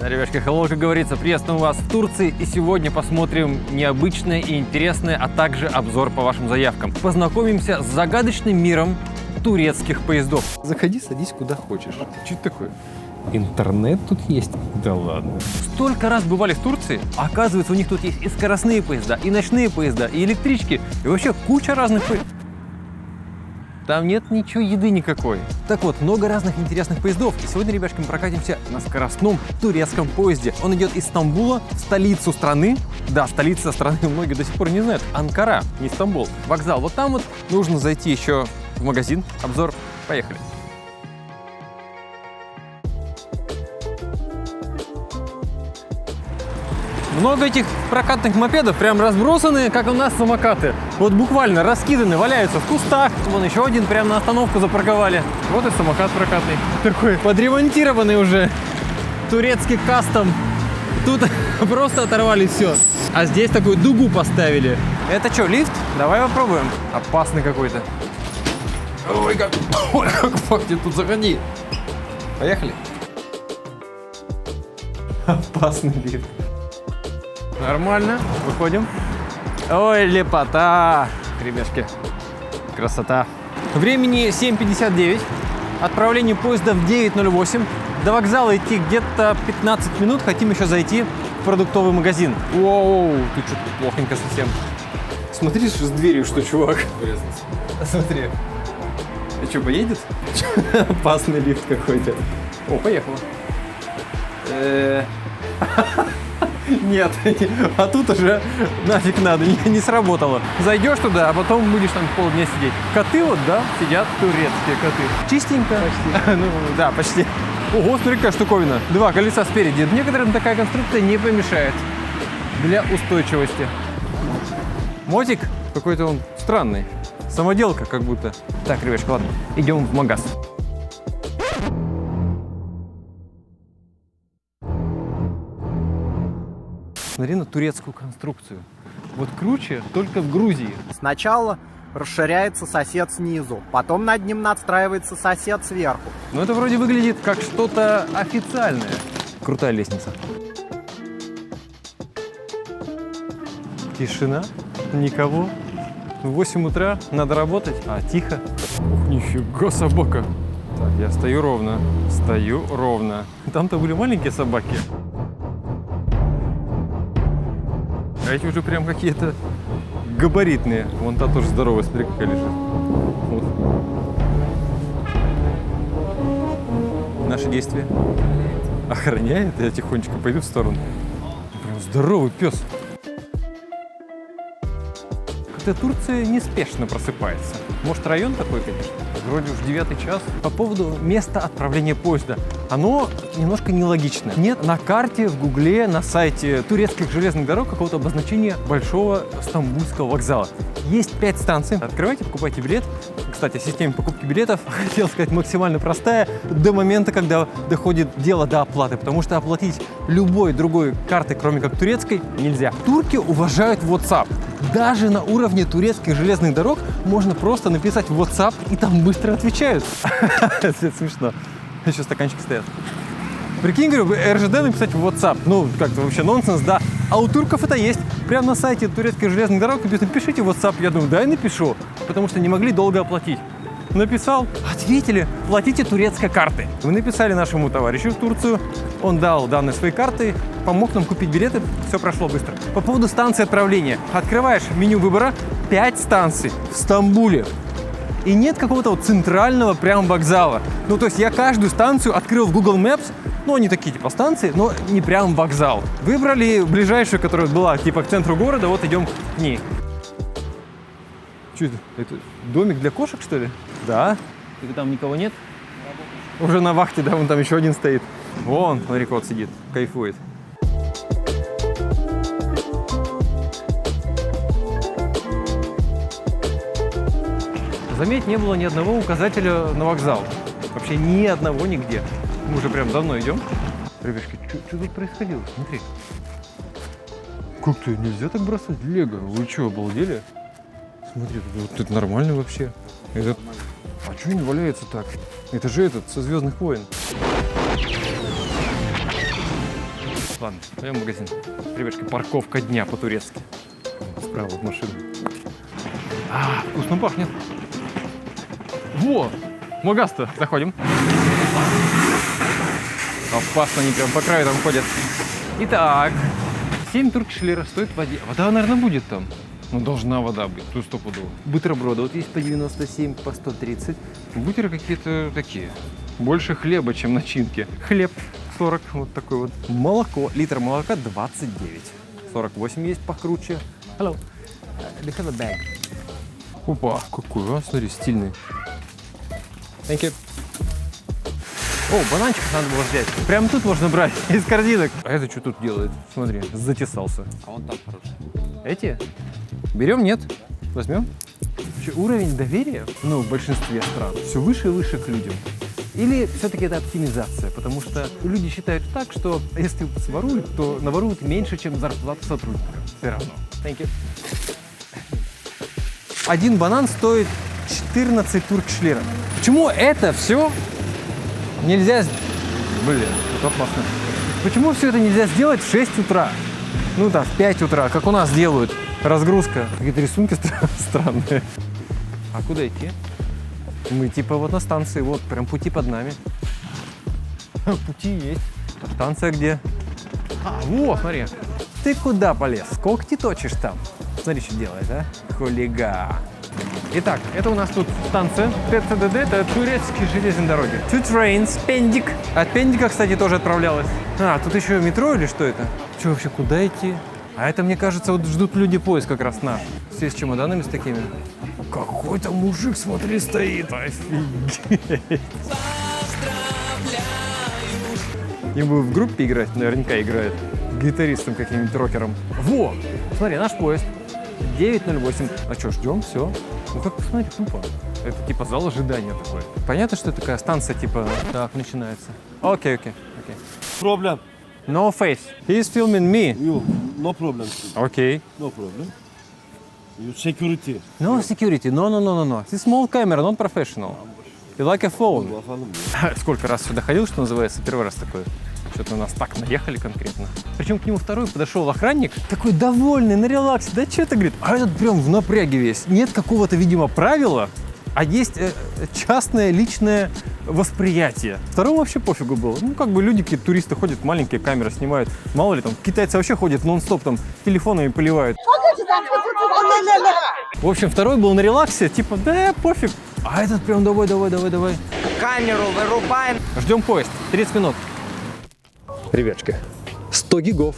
Да, ребятки, hello, как говорится, приветствуем вас в Турции. И сегодня посмотрим необычное и интересное, а также обзор по вашим заявкам. Познакомимся с загадочным миром турецких поездов. Заходи, садись куда хочешь. Что это такое? Интернет тут есть? Да ладно. Столько раз бывали в Турции, а оказывается, у них тут есть и скоростные поезда, и ночные поезда, и электрички, и вообще куча разных поездов. Там нет ничего, еды никакой. Так вот, много разных интересных поездов. И сегодня, ребятки, мы прокатимся на скоростном турецком поезде. Он идет из Стамбула в столицу страны. Да, столица страны многие до сих пор не знают. Анкара, не Стамбул. Вокзал. Вот там вот нужно зайти еще в магазин. Обзор. Поехали. Много этих прокатных мопедов прям разбросаны, как у нас самокаты. Вот буквально раскиданы, валяются в кустах. Вон еще один прям на остановку запарковали. Вот и самокат прокатный. Такой подремонтированный уже. Турецкий кастом. Тут просто оторвали все. А здесь такую дугу поставили. Это что, лифт? Давай попробуем. Опасный какой-то. Ой, как пахнет тут, заходи. Поехали. Опасный лифт. Нормально, выходим. Ой, лепота, ребятки, красота. Времени 7:59, отправление поезда в 9:08. До вокзала идти где-то 15 минут, хотим еще зайти в продуктовый магазин. Воу, тут что-то плохонько совсем. Смотри, что с дверью, что, чувак. Смотри. А что, поедет? Опасный лифт какой-то. О, поехала. Нет, а тут уже нафиг надо, не сработало. Зайдешь туда, а потом будешь там полдня сидеть. Коты вот, да, сидят, турецкие коты. Чистенько. Почти. Ну, да, почти. Ого, смотри, какая штуковина. Два колеса спереди. Некоторым такая конструкция не помешает для устойчивости. Мотик какой-то он странный. Самоделка как будто. Так, ребятки, ладно, идем в магаз. Смотри на турецкую конструкцию. Вот круче только в Грузии. Сначала расширяется сосед снизу, потом над ним надстраивается сосед сверху. Но это вроде выглядит как что-то официальное. Крутая лестница. Тишина, никого. В 8 утра надо работать, а тихо. Ух, нифига собака. Так, я стою ровно. Стою ровно. Там-то были маленькие собаки. А эти уже прям какие-то габаритные. Вон та тоже здоровая, смотри, какая лежит. Вот. Наши действия. Охраняет, я тихонечко пойду в сторону. Прям здоровый пес. Как-то Турция неспешно просыпается. Может, район такой, конечно. Вроде уж 9-й час. По поводу места отправления поезда. Оно немножко нелогично. Нет на карте, в Гугле, на сайте турецких железных дорог какого-то обозначения большого стамбульского вокзала. Есть 5 станций. Открывайте, покупайте билет. Кстати, система покупки билетов, хотел сказать, максимально простая до момента, когда доходит дело до оплаты. Потому что оплатить любой другой картой, кроме как турецкой, нельзя. Турки уважают WhatsApp. Даже на уровне турецких железных дорог можно просто написать в WhatsApp, и там быстро отвечают. Это смешно. Еще стаканчики стоят. Прикинь, говорю, РЖД написать в WhatsApp. Ну, как-то вообще нонсенс, да. А у турков это есть. Прямо на сайте турецких железных дорог написано: пишите в WhatsApp. Я думаю, да, я напишу. Потому что не могли долго оплатить. Написал, ответили, платите турецкой картой. Мы написали нашему товарищу в Турцию, он дал данные своей карты, помог нам купить билеты, все прошло быстро. По поводу станции отправления. Открываешь меню выбора, 5 станций в Стамбуле. И нет какого-то вот центрального прям вокзала. Ну, то есть я каждую станцию открыл в Google Maps, ну, они такие типа станции, но не прям вокзал. Выбрали ближайшую, которая была типа к центру города, вот идем к ней. Что это? Это домик для кошек, что ли? Да. И там никого нет? Уже на вахте, да, вон там еще один стоит. Вон, смотри, кот сидит, кайфует. Заметь, не было ни одного указателя на вокзал. Вообще ни одного нигде. Мы уже прям давно идем. Ребятки, что тут происходило? Смотри. Как-то нельзя так бросать лего. Вы что, обалдели? Смотри, вот это нормально вообще. Это... А что не валяется так? Это же этот, со «Звездных войн». Ладно, пойдем в магазин. Ребятки, парковка дня по-турецки. Справа от машины. Вкусно пахнет. Во! Магаз-то. Заходим. Опасно, они прям по краю там ходят. Итак, 7 туркиш лира стоит вода. Вода, наверное, будет там. Ну, должна вода быть, тут стопудово. Бутерброды вот есть по 97, по 130. Бутеры какие-то такие. Больше хлеба, чем начинки. Хлеб 40, вот такой вот. Молоко, литр молока 29. 48 есть покруче. Hello. Do you have a bag? Опа, какой, а? Смотри, стильный. Thank you. О, бананчик надо было взять. Прямо тут можно брать, из корзинок. А это что тут делает? Смотри, затесался. А он там хороший. Эти? Берем, нет? Возьмем? Вообще, уровень доверия, в большинстве стран, все выше и выше к людям. Или все-таки это оптимизация, потому что люди считают так, что если своруют, то наворуют меньше, чем зарплата сотрудника. Все равно. Thank you. Один банан стоит 14 туркиш лира. Почему это все нельзя... Блин, это опасно. Почему все это нельзя сделать в 6 утра? Ну да, в 5 утра, как у нас делают. Разгрузка. Какие-то рисунки странные. А куда идти? Мы типа вот на станции, вот, прям пути под нами. Пути есть. А станция где? Вот, смотри. Ты куда полез? Сколько ты точишь там? Смотри, что делает, а? Хулига. Итак, это у нас тут станция ТЦДД, это турецкие железные дороги. Two trains, Пендик. От Пендика, кстати, тоже отправлялась. Тут еще метро или что это? Что вообще, куда идти? А это, мне кажется, вот ждут люди поезд как раз наш. Все с чемоданами с такими. Какой-то мужик, смотри, стоит. Офигеть. Им бы в группе играть, наверняка играет. Гитаристом каким-нибудь рокером. Во! Смотри, наш поезд. 9:08. А что, ждем? Все. Ну как посмотри, тупо. Это типа зал ожидания такой. Понятно, что это такая станция типа... Так, начинается. Окей. Problem. No face. He's filming me. You, no problem. Okay. No problem. You security. No security. No. This small camera, not professional. You like a phone. Сколько раз сюда ходил, что называется, первый раз такой. Что-то на нас так наехали конкретно. Причем к нему второй подошел охранник, такой довольный, на релаксе. Да что ты, говорит, а этот прям в напряге весь. Нет какого-то, видимо, правила, а есть частное, личное восприятие. Второму вообще пофигу было. Ну, как бы люди, какие-то туристы ходят, маленькие камеры снимают. Мало ли, там, китайцы вообще ходят нон-стоп, там, телефонами поливают. В общем, второй был на релаксе, типа, да, пофиг. А этот прям давай. Камеру вырубаем. Ждем поезд, 30 минут. Ребятушка, 100 гигов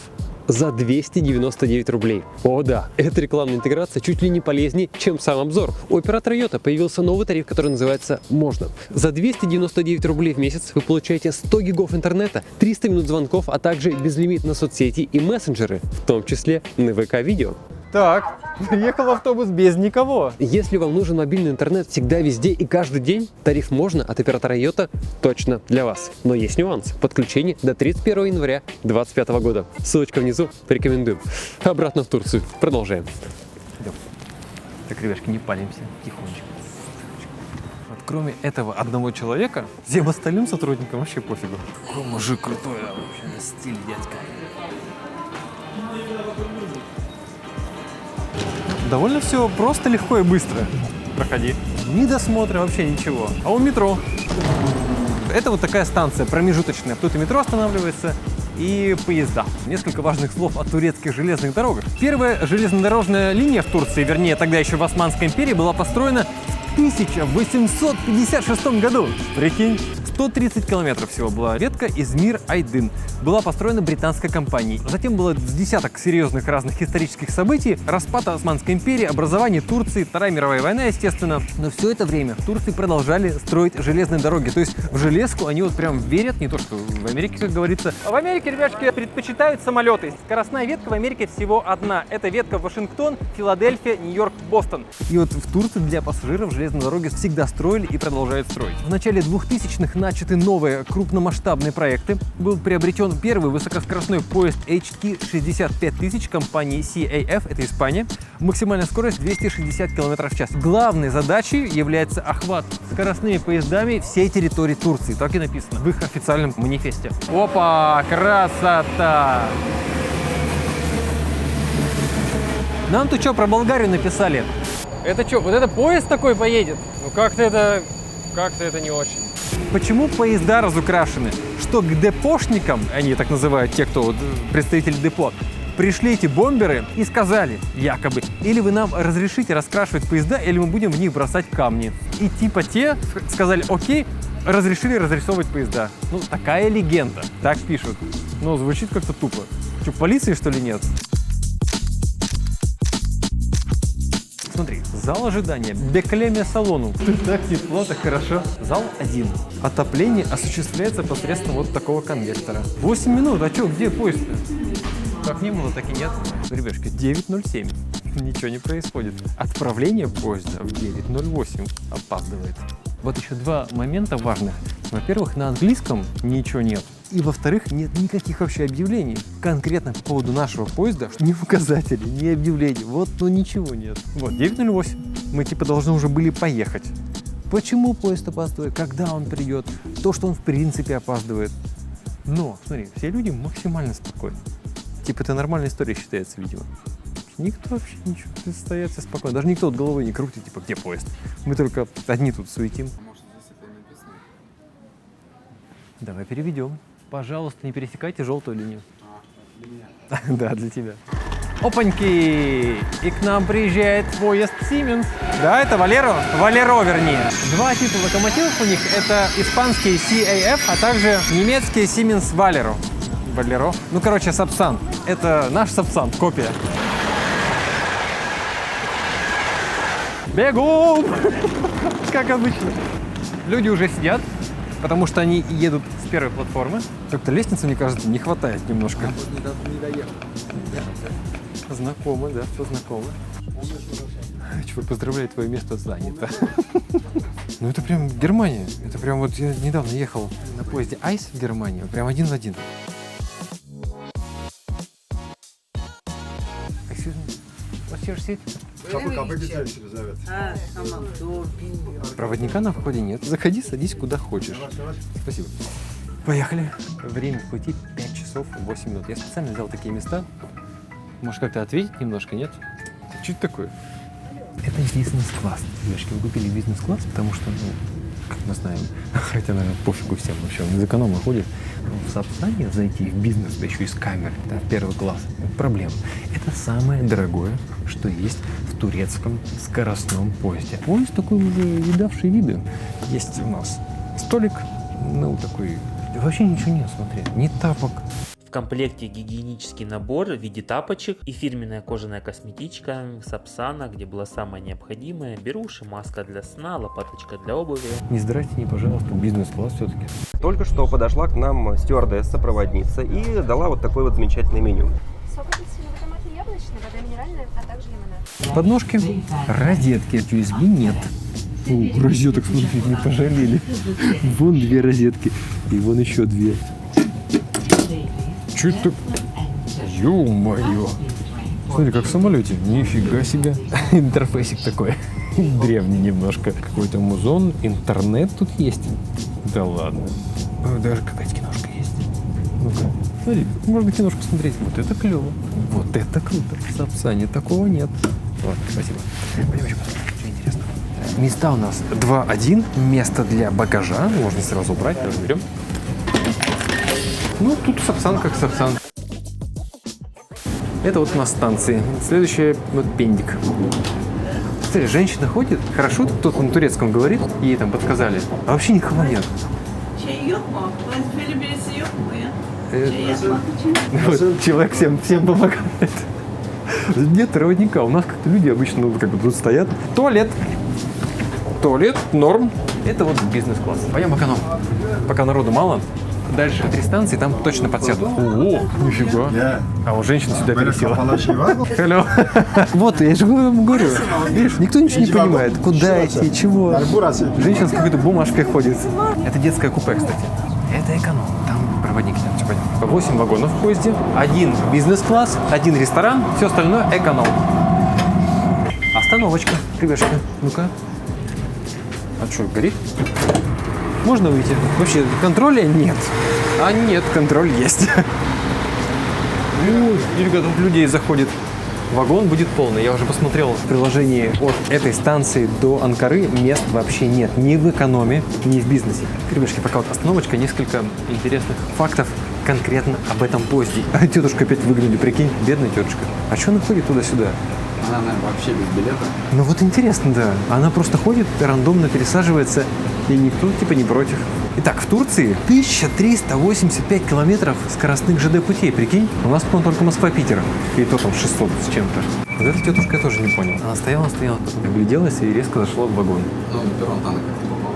за 299 рублей. О да, эта рекламная интеграция чуть ли не полезнее, чем сам обзор. У оператора Йота появился новый тариф, который называется «Можно». За 299 рублей в месяц вы получаете 100 гигов интернета, 300 минут звонков, а также безлимит на соцсети и мессенджеры, в том числе на ВК-видео. Так, приехал автобус без никого. Если вам нужен мобильный интернет всегда, везде и каждый день, тариф «Можно» от оператора Йота точно для вас. Но есть нюанс. Подключение до 31 января 2025 года. Ссылочка внизу, порекомендуем. Обратно в Турцию. Продолжаем. Идем. Так, ребятки, не палимся. Тихонечко. Вот кроме этого одного человека, всем остальным сотрудникам вообще пофигу. Какой мужик крутой, а вообще стиль дядька. Довольно все просто, легко и быстро. Проходи. Ни досмотра, вообще ничего. А у метро. Это вот такая станция промежуточная. Тут и метро останавливается, и поезда. Несколько важных слов о турецких железных дорогах. Первая железнодорожная линия в Турции, вернее, тогда еще в Османской империи, была построена в 1856 году. Прикинь. 130 километров всего была ветка Измир-Айдын. Была построена британской компанией. Затем было с десяток серьезных разных исторических событий. Распад Османской империи, образование Турции, Вторая мировая война, естественно. Но все это время в Турции продолжали строить железные дороги. То есть в железку они вот прям верят, не то что в Америке, как говорится. А в Америке, ребятушки, предпочитают самолеты. Скоростная ветка в Америке всего одна. Это ветка Вашингтон, Филадельфия, Нью-Йорк, Бостон. И вот в Турции для пассажиров железные дороги всегда строили и продолжают строить. В начале 2000-х начаты новые крупномасштабные проекты. Был приобретен первый высокоскоростной поезд HT 65000 компании CAF, это Испания. Максимальная скорость 260 км в час. Главной задачей является охват скоростными поездами всей территории Турции. Так и написано в их официальном манифесте. Опа, красота! Нам тут что, про Болгарию написали? Это что, вот это поезд такой поедет? Ну как-то это не очень. Почему поезда разукрашены? Что к депошникам, они так называют те, кто вот, представители депо, пришли эти бомберы и сказали, якобы, или вы нам разрешите раскрашивать поезда, или мы будем в них бросать камни. И типа те сказали, окей, разрешили разрисовывать поезда. Ну, такая легенда, так пишут. Но звучит как-то тупо. Что, полиции, что ли, нет? Смотри, зал ожидания, беклемия салону. Так тепло, так хорошо. Зал 1. Отопление осуществляется посредством вот такого конвектора. 8 минут, а что, где поезд-то? Как не было, так и нет. Ребятушки, 9:07. Ничего не происходит. Отправление поезда в 9:08 опаздывает. Вот еще два момента важных. Во-первых, на английском ничего нет. И во-вторых, нет никаких вообще объявлений. Конкретно по поводу нашего поезда ни указателей, ни объявлений. Вот, ну ничего нет. Вот, 9:08. Мы типа должны уже были поехать. Почему поезд опаздывает? Когда он придет? То, что он в принципе опаздывает. Но, смотри, все люди максимально спокойны. Типа это нормальная история считается, видимо. Никто вообще ничего, стоят все спокойно. Даже никто вот головой не крутит, типа, где поезд? Мы только одни тут суетим. Давай переведем. Пожалуйста, не пересекайте желтую линию. Для меня. Да, для тебя. Опаньки! И к нам приезжает поезд Siemens. Да, это Валеро, вернее. Два типа локомотивов у них. Это испанский CAF, а также немецкий Siemens Valero. Валеро. Ну, короче, Сапсан. Это наш Сапсан, копия. Бегом! Как обычно. Люди уже сидят, потому что они едут с первой платформы. Как-то лестницы, мне кажется, не хватает немножко. Не доехал. Знакомо, да, все знакомо. Чувак, поздравляю, твое место занято. Ну это прям Германия. Это прям вот я недавно ехал на поезде Айс в Германию. Прям один в один. Excuse me. What's your seat? Проводника на входе нет. Заходи, садись куда хочешь. Спасибо. Поехали. Время пути 5 часов 8 минут. Я специально взял такие места. Может, как-то ответить немножко, нет? Что это такое? Это бизнес-класс. Девочки, вы купили бизнес-класс, потому что, ну, как мы знаем, хотя, наверное, пофигу всем вообще, он из эконома ходит. В Сапсане зайти в бизнес, да еще и с камерой, да, в первый класс, это проблема. Это самое дорогое, что есть в турецком скоростном поезде. Поезд такой уже видавший виды. Есть у нас столик, ну, такой, вообще ничего нет, смотри, ни тапок. В комплекте гигиенический набор в виде тапочек и фирменная кожаная косметичка Сапсана, где было самое необходимое: беруши, маска для сна, лопаточка для обуви. Не здрасте, не пожалуйста, бизнес-класс все-таки. Только что подошла к нам стюардесса, проводница, и дала вот такое вот замечательное меню. Сок апельсиновый, томатный, яблочный, вода минеральная, а также лимонад. Подножки, розетки от USB нет. О, розеток, смотри, не пожалели. Вон две розетки, и вон еще две. Чё это? Ё-моё! Смотри, как в самолете. Нифига себе. Интерфейсик такой. Древний немножко. Какой-то музон. Интернет тут есть. Да ладно. Даже какая-то киношка есть. Ну-ка. Смотри, можно киношку смотреть. Вот это клево. Вот это круто. В Сапсане такого нет. Ладно, спасибо. Пойдем еще посмотрим, что интересного. Места у нас 2-1. Место для багажа. Можно сразу убрать. Разберем. Ну, тут Сапсан как Сапсан. Это вот на станции. Следующее вот пендик. Смотри, женщина ходит, хорошо, кто-то на турецком говорит, ей там подсказали, а вообще никого нет. Şey yok mu? Vazifeli birisi yok mu ya? Şey yapmak için. Вот человек всем помогает. Нет проводника, у нас как-то люди обычно ну, как бы тут стоят. Туалет, норм. Это вот бизнес-класс. Пойдем в эконом. Пока народу мало, дальше 3 станции, там точно подсяду. О, нифига. А у женщин сюда пересела. Hello. Вот, я же вам говорю. Видишь, никто ничего не понимает. Куда идти, чего. Женщина с какой-то бумажкой ходит. Это детское купе, кстати. Это эконом. Там проводник. Все понятно. 8 вагонов в поезде. 1 бизнес-класс, 1 ресторан, все остальное эконом. Остановочка. Ребяшка, ну-ка. А что, горит? Можно выйти? Вообще, контроля нет. А нет, контроль есть. Ильга, тут людей заходит. Вагон будет полный. Я уже посмотрел в приложении от этой станции до Анкары мест вообще нет. Ни в экономе, ни в бизнесе. Ребятки, пока вот остановочка, несколько интересных фактов конкретно об этом поезде. А тетушку опять выгнали, прикинь, бедная тетушка. А что она ходит туда-сюда? Она, наверное, вообще без билета. Ну вот интересно, да. Она просто ходит, рандомно пересаживается, и никто типа не против. Итак, в Турции 1385 километров скоростных ЖД-путей, прикинь. У нас, по-моему, только Москва-Питер. И то там 600 с чем-то. Вот эта тетушка я тоже не понял. Она стояла, потом огляделась и резко зашла в вагон. Ну, на перрон-то она как-то попала.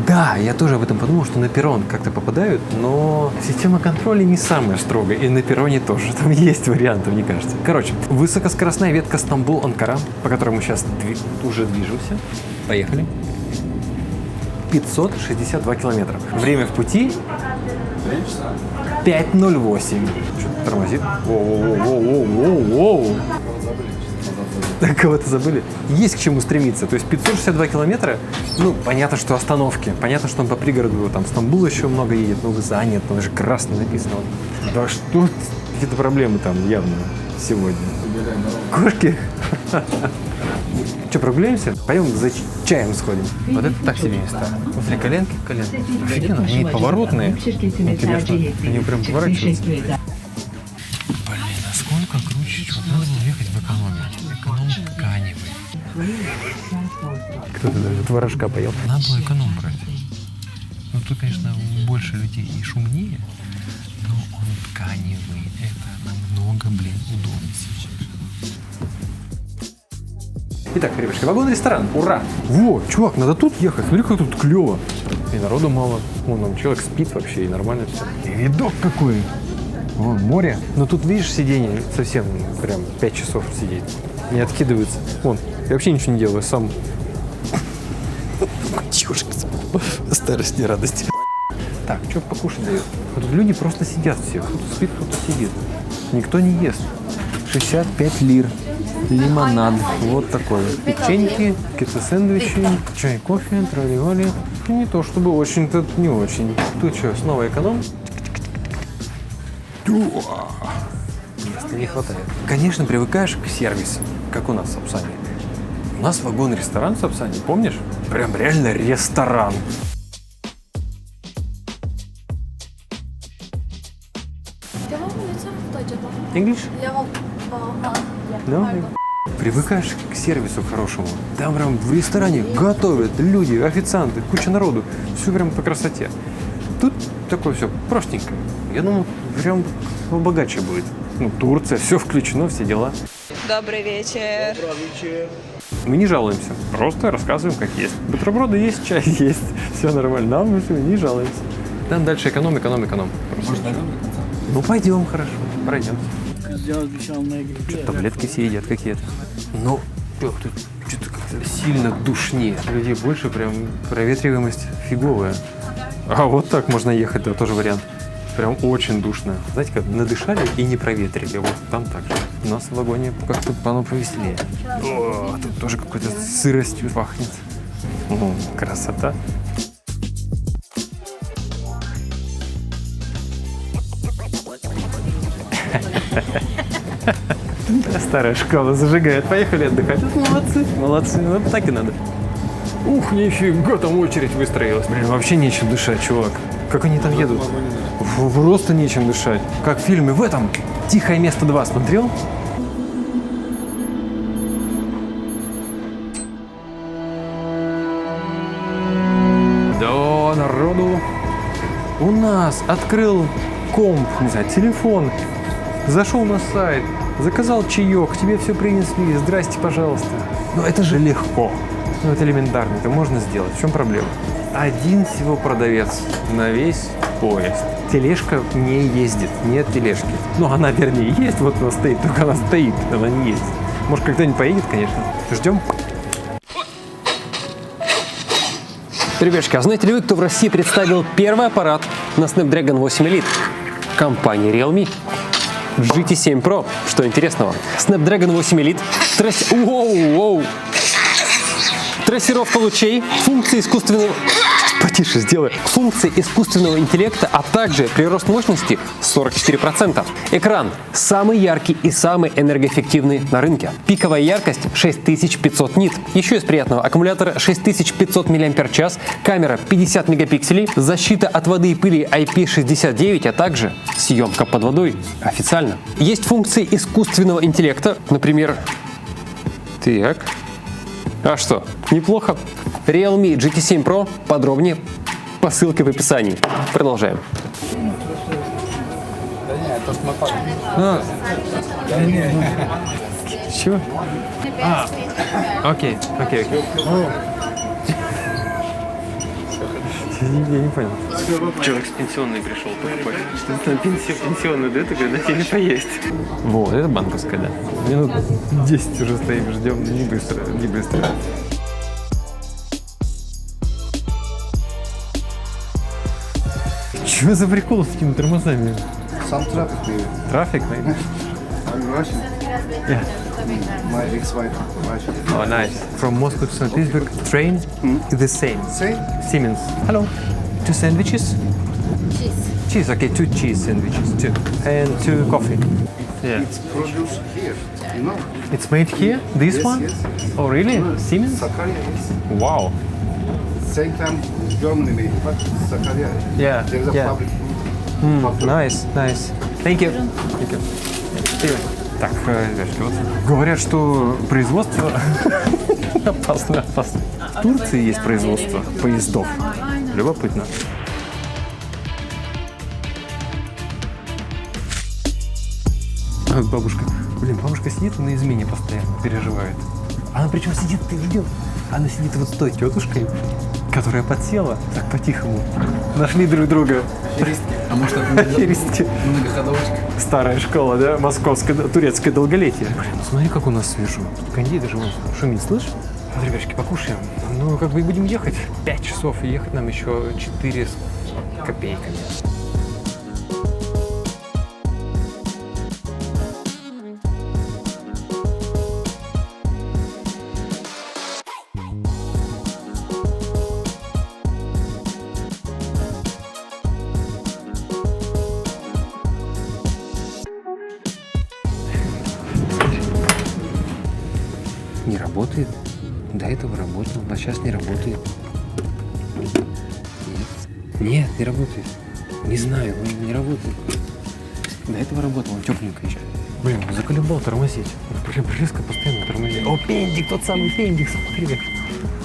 Да, я тоже об этом подумал, что на перрон как-то попадают, но система контроля не самая строгая, и на перроне тоже. Там есть варианты, мне кажется. Короче, высокоскоростная ветка Стамбул-Анкара, по которой мы сейчас уже движемся. Поехали. 562 километра. Время в пути 5:08. Что-то тормозит. Воу-воу-воу-воу-воу-воу. Кого-то забыли. Есть к чему стремиться. То есть 562 километра, ну, понятно, что остановки. Понятно, что он по пригороду, там, Стамбул еще много едет, много занят, но же красный написано. Да что, какие-то проблемы там явно сегодня. Кошки? Что, прогуляемся? Пойдем за чаем сходим. Вот это так себе места. Смотри, коленки. Офигенно, они поворотные. Интересно, они прям поворачиваются. Блин, а сколько круче, что надо было ехать в экономе. Эконом тканевый. Кто-то даже творожка поел. Надо было эконом брать. Ну, тут, конечно, больше людей и шумнее, но он тканевый. Это намного, удобнее сейчас. Итак, ребятки, вагон-ресторан. Ура! Во, чувак, надо тут ехать. Смотри, как тут клево. И народу мало. Вон, там человек спит вообще, и нормально все. И видок какой. Вон, море. Но тут, видишь, сиденье совсем прям 5 часов сидеть. Не откидывается. Вон, я вообще ничего не делаю, сам. Девушка, старость не радость. Так, что покушать дают? А тут люди просто сидят все. Кто-то спит, кто-то сидит. Никто не ест. 65 лир. Лимонад. Вот такой. Печеньки, какие-то сэндвичи, чай, кофе, тролли-воли. Не то чтобы очень-то не очень. Тут что, снова эконом? Места не хватает. Конечно, привыкаешь к сервису, как у нас в Сапсане. У нас вагон-ресторан в Сапсане, помнишь? Прям реально ресторан. English? Да? Привыкаешь к сервису хорошему. Там прям в ресторане готовят люди, официанты, куча народу. Все прям по красоте. Тут такое все простенькое. Я думал, прям побогаче будет. Ну, Турция, все включено, все дела. Добрый вечер. Мы не жалуемся, просто рассказываем, как есть. Бутерброды есть, чай есть, все нормально. Нам мы не жалуемся. Там дальше эконом. Просто. Может, дойдем до конца? Ну, пойдем, хорошо, пройдем. Таблетки все едят какие-то. Но тут что-то как-то сильно душнее. Людей больше, прям проветриваемость фиговая. А вот так можно ехать, да, тоже вариант. Прям очень душно. Знаете, как надышали и не проветрили. Вот там так же. У нас в вагоне как-то оно повеселее. О, тут тоже какой-то сыростью пахнет. Ну, красота. Старая школа зажигает. Поехали отдыхать. Молодцы. Вот так и надо. Ух, нифига, там очередь выстроилась. Блин, вообще нечем дышать, чувак. Как они там едут? Просто нечем дышать. Как в фильме в этом «Тихое место 2» смотрел? Да, народу. У нас открыл комп, не знаю, телефон. Зашел на сайт, заказал чаек, тебе все принесли, здрасте, пожалуйста. Но это же легко. Ну, это элементарно, это можно сделать. В чем проблема? Один всего продавец на весь поезд. Тележка не ездит, нет тележки. Ну, она, вернее, есть, вот она стоит, только она стоит, она не ездит. Может, когда-нибудь поедет, конечно. Ждем. Ребятушки, а знаете ли вы, кто в России представил первый аппарат на Snapdragon 8 Elite? Компания Realme. GT7 Pro. Что интересного? Snapdragon 8 Elite. Трассировка лучей, функции искусственного... Потише сделаю. Функции искусственного интеллекта, а также прирост мощности 44%. Экран самый яркий и самый энергоэффективный на рынке. Пиковая яркость 6500 нит. Еще из приятного: аккумулятор 6500 мАч, камера 50 мегапикселей, защита от воды и пыли IP69, а также съемка под водой официально. Есть функции искусственного интеллекта, например... Так... А что, неплохо. Realme GT7 Pro. Подробнее по ссылке в описании. Продолжаем. Чего? Окей. Я не понял. Человек с пенсионной пришел покупать. Что на пенсионную дают, и говорят, дайте мне поесть. Вот, это банковская, да. Минут 10 уже стоим, ждем, не быстро. Чего за прикол с этими тормозами? Some traffic here. Трафик, наверное? I'm Russian. Yeah. My ex-wife Russian. Oh, nice. From Moscow to St. Petersburg, train is the same. Same? Siemens. Hello. 2 sandwiches? Cheese, okay, 2 cheese sandwiches, 2. And 2 coffee. Yeah. It's produced here, you know? It's made here? This Yes, one? yes. Oh, really? Siemens? Sakarya, yes. Wow. Same time Germany made, but Sakarya. Yeah, There's a yeah. public. Nice. Thank you. See you. Так, ребятки, вот говорят, что производство опасно. В Турции есть производство поездов. Любопытно. Бабушка сидит на измене постоянно, переживает. Она причем сидит, ты видел? Она сидит вот с той тетушкой, которая подсела так по-тихому. Нашли друг друга. А может это Аферистки. многоходовочка? Старая школа, да? Московское, турецкое долголетие. Блин, ну смотри, как у нас свежо. Тут кондей даже вон шумит, слышь? Вот, ребятки, покушаем. Ну, как бы и будем ехать. 5 часов, и ехать нам еще 4 с копейками. Не работает. До этого работал, а сейчас не работает. Нет, не работает. Не знаю, но не работает. До этого работал, он тепленько еще. Блин, заколебал тормозить. Блин, резко постоянно тормозить. О, Пендик, тот самый Пендик, смотри.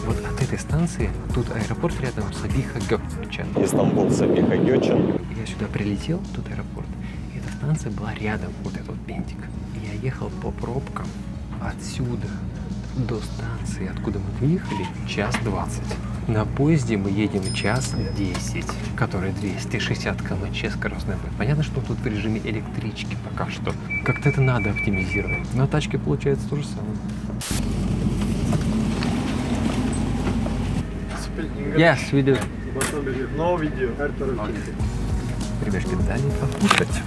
Вот от этой станции, тут аэропорт рядом, Сабиха-Gökçen. Истамбул, Сабиха-Gökçen. Я сюда прилетел, тут аэропорт, и эта станция была рядом, вот этот вот Пендик. И я ехал по пробкам отсюда до станции, откуда мы выехали, 1:20. На поезде мы едем 1:10, который 260 км/ч скоростной будет. Понятно, что тут в режиме электрички пока что. Как-то это надо оптимизировать. На тачке получается то же самое. Yes, we do. Ребятки, далее покушать.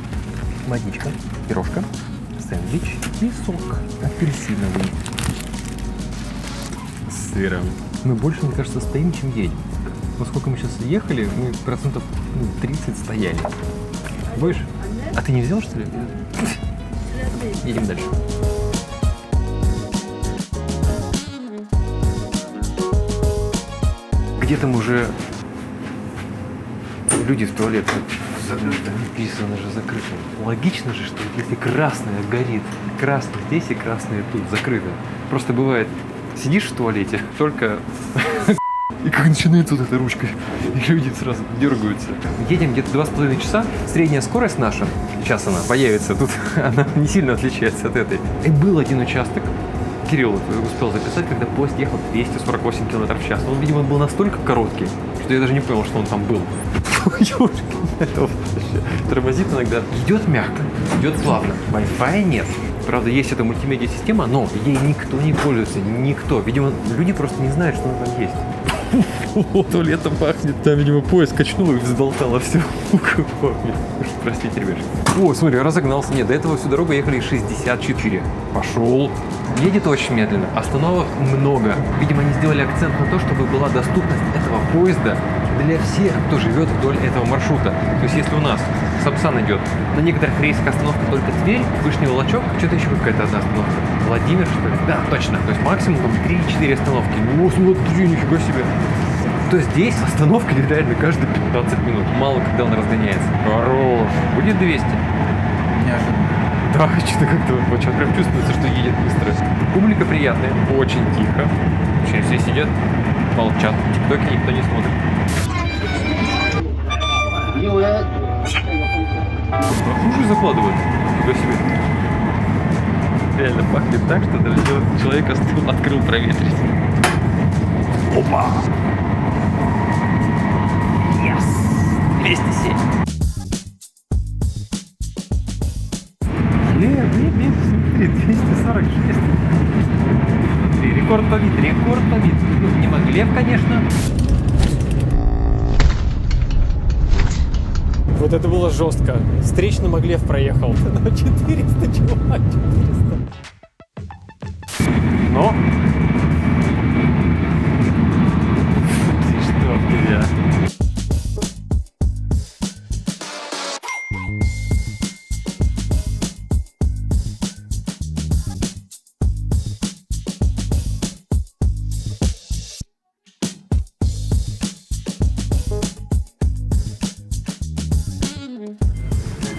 Водичка, пирожка, сэндвич и сок апельсиновый с сыром. Мы больше, мне кажется, стоим, чем едем. Вот сколько мы сейчас ехали, мы процентов 30 стояли. Будешь? А ты не взял, что ли? Едем дальше. Где там уже люди в туалет? Написано же закрыто. Логично же, что если красное горит, красное здесь и красное тут, закрыто. Просто бывает, сидишь в туалете, только и как начинается вот эта ручка, и люди сразу дергаются. Едем где-то 2,5 часа, средняя скорость наша, сейчас она появится тут, она не сильно отличается от этой. И был один участок, Кирилл успел записать, когда поезд ехал 248 км в час. Он, видимо, был настолько короткий, что я даже не понял, что он там был. Тормозит иногда. Идет мягко, идет плавно. Wi-Fi нет. Правда, есть эта мультимедиа-система, но ей никто не пользуется, никто. Видимо, люди просто не знают, что она там есть. Туалетом пахнет. Там, видимо, поезд качнул и взболтало все. Простите, ребята. О, смотри, разогнался. Нет, до этого всю дорогу ехали 64. Пошел. Едет очень медленно. Остановок много. Видимо, они сделали акцент на то, чтобы была доступность этого поезда для всех, кто живет вдоль этого маршрута. То есть, если у нас Сапсан идет, на некоторых рейсах остановка только Тверь, Вышний Волочок, что-то еще какая-то одна остановка. Владимир, что ли? Да, точно. То есть, максимум там 3-4 остановки. Ну, смотри, нифига себе. То здесь остановка реально каждые 15 минут. Мало когда он разгоняется. Хорош. Будет 200. Неожиданно. Да, что-то как-то вот прям чувствуется, что едет быстро. Публика приятная, очень тихо. Вообще все сидят, молчат. Тиктоки никто не смотрит. Хуже закладывают. Нифига себе. Реально пахнет так, что даже человек открыл проветрить. Опа! Yes! 207. Смотри, 246. Рекорд побит. Ну, не Моглев, конечно. Вот это было жестко. Встречный Моглев проехал. На 400, чувак, 400. Но... Ты что, тебя?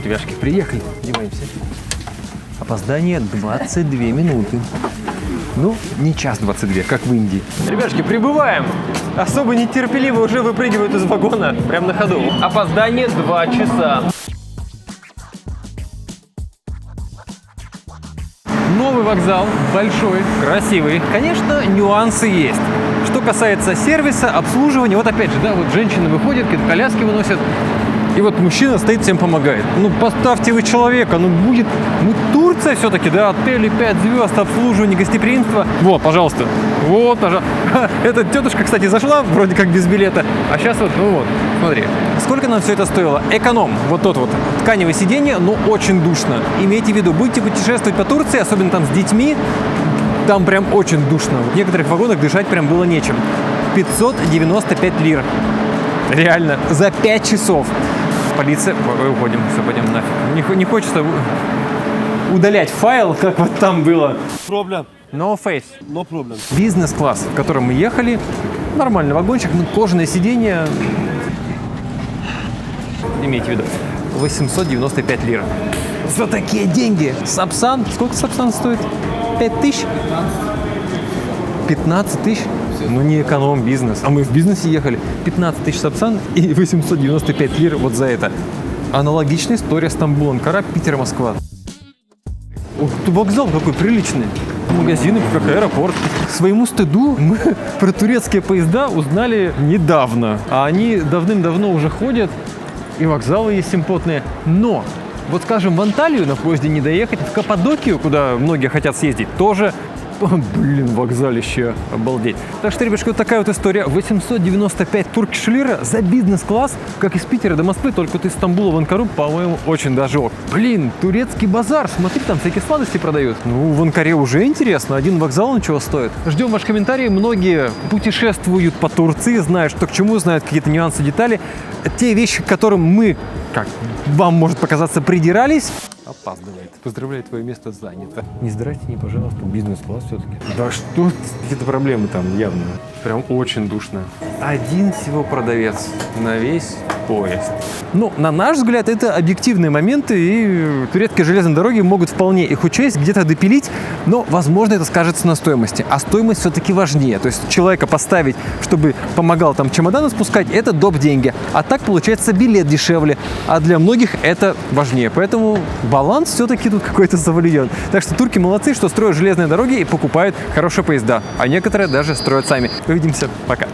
Ребяшки, приехали, одеваемся. Опоздание 22 минуты. Ну, не час 22, как в Индии. Ребяшки, прибываем! Особо нетерпеливо уже выпрыгивают из вагона, прямо на ходу. Опоздание 2 часа. Новый вокзал, большой, красивый. Конечно, нюансы есть. Что касается сервиса, обслуживания, вот опять же, да, вот женщины выходят, какие-то коляски выносят. И вот мужчина стоит, всем помогает. Ну, поставьте вы человека, ну, будет... Ну, Турция все-таки, да, отели 5 звезд, обслуживание, гостеприимство. Вот, пожалуйста. Вот, пожалуйста. Эта тетушка, кстати, зашла, вроде как без билета. А сейчас вот, ну вот, смотри. Сколько нам все это стоило? Эконом. Вот тот вот. Тканевое сиденье, но очень душно. Имейте в виду, будете путешествовать по Турции, особенно там с детьми, там прям очень душно. В некоторых вагонах дышать прям было нечем. 595 лир. Реально. За 5 часов. Полиция, уходим, все, пойдем нафиг. Не хочется удалять файл, как вот там было. Problem. No face. No problem. Бизнес-класс, в котором мы ехали. Нормальный вагончик, но кожаное сиденье. Имейте в виду. 895 лир. За такие деньги. Сапсан. Сколько Сапсан стоит? 5 тысяч? 15 тысяч? Ну не эконом-бизнес. А мы в бизнесе ехали. 15 тысяч Сапсан и 895 лир вот за это. Аналогичная история Стамбул, Анкара, Питер, Москва. О, вокзал какой приличный. Магазины, как аэропорт. К своему стыду мы про турецкие поезда узнали недавно. А они давным-давно уже ходят. И вокзалы есть симпотные. Но, вот скажем, в Анталию на поезде не доехать. В Каппадокию, куда многие хотят съездить, тоже... Блин, вокзалище, обалдеть. Так что, ребятушки, вот такая вот история. 895 туркиш лира за бизнес-класс, как из Питера до Москвы, только вот из Стамбула в Анкару, по-моему, очень даже ок. Блин, турецкий базар, смотри, там всякие сладости продают. Ну, в Анкаре уже интересно, один вокзал на чего стоит. Ждем ваши комментарии. Многие путешествуют по Турции, знают, что к чему, знают какие-то нюансы, детали. Те вещи, к которым мы, как вам может показаться, придирались, опаздывает. Поздравляю, твое место занято. Не здрасте, не пожалуйста, бизнес-класс все-таки. Да что, какие-то проблемы там явно. Прям очень душно. один всего продавец на весь поезд. Ну, на наш взгляд, это объективные моменты, и турецкие железные дороги могут вполне их учесть, где-то допилить, но, возможно, это скажется на стоимости. А стоимость все-таки важнее. То есть человека поставить, чтобы помогал там чемоданы спускать, это доп. Деньги. А так, получается, билет дешевле. А для многих это важнее. Поэтому баланс все-таки тут какой-то соблюден. Так что турки молодцы, что строят железные дороги и покупают хорошие поезда. А некоторые даже строят сами. Увидимся. Пока.